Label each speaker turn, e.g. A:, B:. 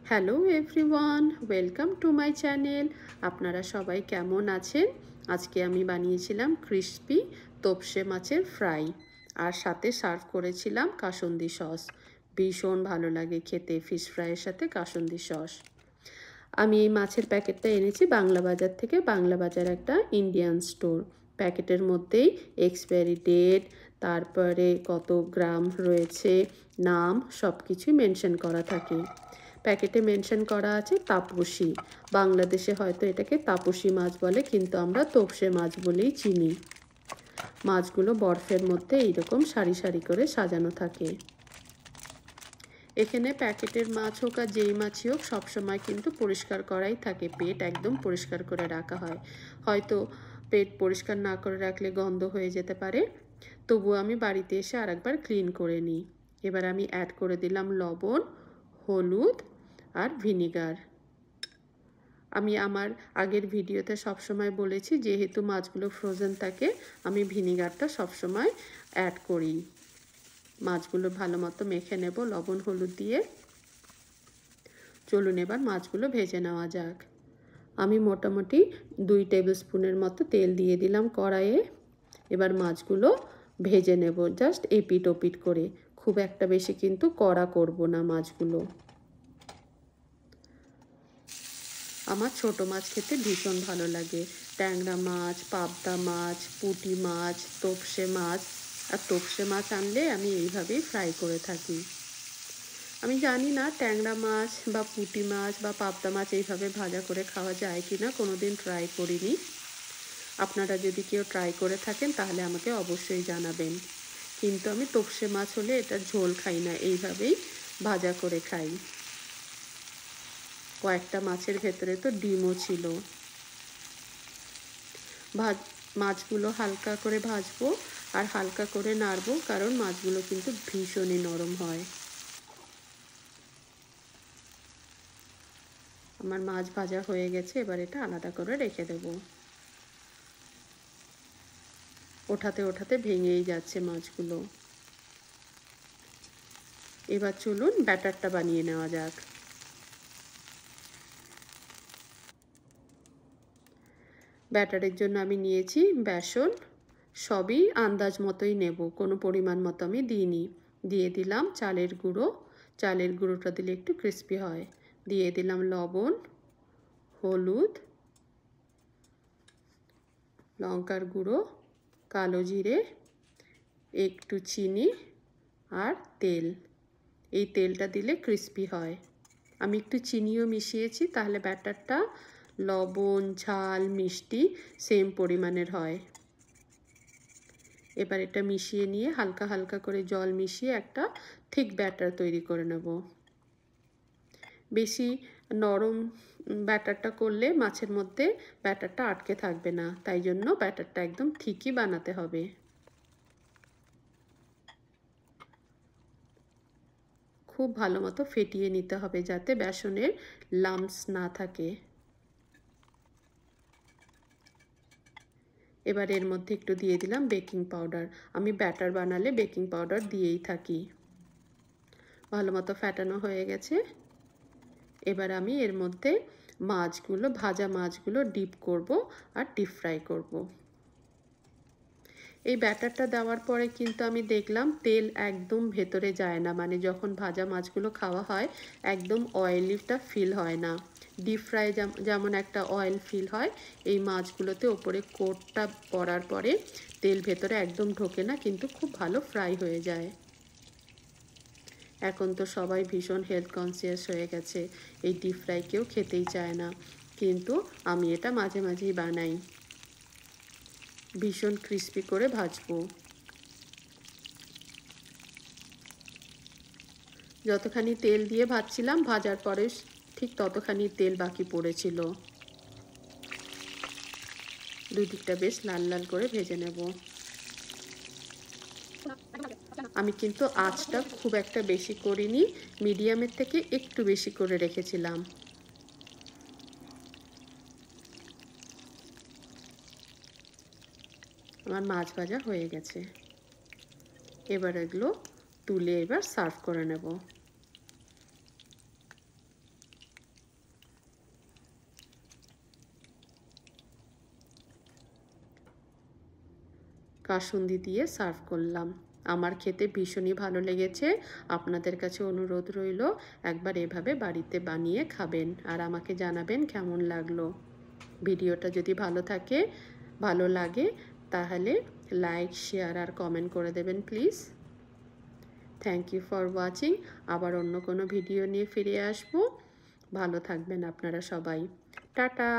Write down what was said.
A: Hello everyone, welcome to my channel. আপনারা সবাই কেমন আছেন? আজকে আমি বানিয়েছিলাম ক্রিসপি তোপসে মাছের ফ্রাই, আর সাথে সার্ভ করেছিলাম কাসুন্দি সস। ভীষণ ভালো লাগে খেতে ফিশ ফ্রাইয়ের সাথে কাসুন্দি সস। আমি এই মাছের প্যাকেটটা এনেছি বাংলা বাজার থেকে। বাংলা বাজার একটা ইন্ডিয়ান স্টোর। প্যাকেটের মধ্যেই এক্সপায়ারি ডেট, তারপরে কত গ্রাম রয়েছে, নাম, সব কিছুই মেনশন করা থাকে। প্যাকেটে মেনশন করা আছে তাপসী। বাংলাদেশে হয়তো এটাকে তাপসী মাছ বলে, কিন্তু আমরা তোপসে মাছ বলেই চিনি। মাছগুলো বরফের মধ্যে এইরকম সারি সারি করে সাজানো থাকে। এখানে প্যাকেটের মাছ হোক আর যেই মাছই হোক সবসময় কিন্তু পরিষ্কার করাই থাকে। পেট একদম পরিষ্কার করে রাখা হয়। হয়তো পেট পরিষ্কার না করে রাখলে গন্ধ হয়ে যেতে পারে, তবুও আমি বাড়িতে এসে আরেকবার ক্লিন করে নিই। এবার আমি অ্যাড করে দিলাম লবণ, হলুদ আর ভিনিগার। আমি আমার আগের ভিডিওতে সবসময় বলেছি, যেহেতু মাছগুলো ফ্রোজেন থাকে আমি ভিনিগারটা সবসময় অ্যাড করি। মাছগুলো ভালো মতো মেখে নেব লবণ হলুদ দিয়ে। চলুন এবার মাছগুলো ভেজে নেওয়া যাক। আমি মোটামুটি 2 টেবিল স্পুনের মতো তেল দিয়ে দিলাম কড়াইয়ে। এবার মাছগুলো ভেজে নেব, জাস্ট এপিট ওপিট করে। খুব একটা বেশি কিন্তু কড়া করব না মাছগুলো। আমার ছোট মাছ খেতে ভীষণ ভালো লাগে। ট্যাংরা মাছ, পাবদা মাছ, পুঁটি মাছ, তোপসে মাছ। আর তোপসে মাছ আনলে আমি এইভাবেই ফ্রাই করে থাকি। আমি জানি না ট্যাংরা মাছ বা পুঁটি মাছ বা পাবদা মাছ এইভাবে ভাজা করে খাওয়া যায় কি না, কোনোদিন ট্রাই করিনি। আপনারা যদি কেউ ট্রাই করে থাকেন তাহলে আমাকে অবশ্যই জানাবেন। কিন্তু আমি তোপসে মাছ হলে এটার ঝোল খাই না, এইভাবেই ভাজা করে খাই। কয়েকটা মাছের ভেতরে তো ডিমও ছিল। মাছগুলো হালকা করে ভাজবো আর হালকা করে নাড়বো, কারণ মাছগুলো কিন্তু ভীষণই নরম হয়। আমার মাছ ভাজা হয়ে গেছে, এবার এটা আলাদা করে রেখে দেব। ওঠাতে ওঠাতে ভেঙেই যাচ্ছে মাছগুলো। এবার চলুন ব্যাটারটা বানিয়ে নেওয়া যাক। ব্যাটারের জন্য আমি নিয়েছি বেসন। সবই আন্দাজ মতোই নেব, কোনো পরিমাণ মতো আমি দিইনি। দিয়ে দিলাম চালের গুঁড়ো। চালের গুঁড়োটা দিলে একটু ক্রিস্পি হয়। দিয়ে দিলাম লবণ, হলুদ, লঙ্কার গুঁড়ো, কালো জিরে, একটু চিনি আর তেল। এই তেলটা দিলে ক্রিস্পি হয়। আমি একটু চিনিও মিশিয়েছি, তাহলে ব্যাটারটা লবণ, ঝাল, মিষ্টি সেম পরিমাণের হয়। এবার এটা মিশিয়ে নিয়ে হালকা হালকা করে জল মিশিয়ে একটা থিক ব্যাটার তৈরি করে নেব। বেশি নরম ব্যাটারটা করলে মাছের মধ্যে ব্যাটারটা আটকে থাকবে না, তাই জন্য ব্যাটারটা একদম ঠিকই বানাতে হবে। খুব ভালো মতো ফেটিয়ে নিতে হবে যাতে বেসনের লাম্পস না থাকে। এবার এর মধ্যে একটু দিয়ে দিলাম বেকিং পাউডার। আমি ব্যাটার বানালে বেকিং পাউডার দিয়েই থাকি। ভালো মতো ফেটানো হয়ে গেছে। এবার আমি এর মধ্যে মাছগুলো, ভাজা মাছগুলো ডিপ করব আর ডিপ ফ্রাই করব। এই ব্যাটারটা দেওয়ার পরে কিন্তু আমি দেখলাম তেল একদম ভেতরে যায় না, মানে যখন ভাজা মাছগুলো খাওয়া হয় একদম অয়েলিটা ফিল হয় না। ডিপ ফ্রাই যেমন একটা অয়েল ফিল হয়, এই মাছগুলোতে ওপরে কোটটা পড়ার পরে তেল ভেতরে একদম ঢোকে না, কিন্তু খুব ভালো ফ্রাই হয়ে যায়। এখন তো সবাই ভীষণ হেলথ কনসিয়াস হয়ে গেছে, এই ডিপ ফ্রাই কেউ খেতেই চায় না, কিন্তু আমি এটা মাঝে মাঝেই বানাই। ভীষণ ক্রিস্পি করে ভাজবো। যতখানি তেল দিয়ে ভাজছিলাম, ভাজার পরে ঠিক ততখানি তেল বাকি পড়েছিল। দুই দিকটা বেশ লাল লাল করে ভেজে নেব। আমি কিন্তু আঁচটা খুব একটা বেশি করিনি, মিডিয়ামের থেকে একটু বেশি করে রেখেছিলাম। আমার মাছ ভাজা হয়ে গেছে। এবার এগুলো তুলে এবার সার্ভ করে নেব। কাসুন্দি দিয়ে সার্ভ করলাম। আমার খেতে ভীষণই ভালো লেগেছে। আপনাদের কাছে অনুরোধ রইল একবার এভাবে বাড়িতে বানিয়ে খাবেন আর আমাকে জানাবেন কেমন লাগলো। ভিডিওটা যদি ভালো লাগে তাহলে লাইক, শেয়ার আর কমেন্ট করে দেবেন please. Thank you for watching. আবার অন্য কোনো ভিডিও নিয়ে ফিরে আসবো। ভালো থাকবেন আপনারা সবাই। টাটা।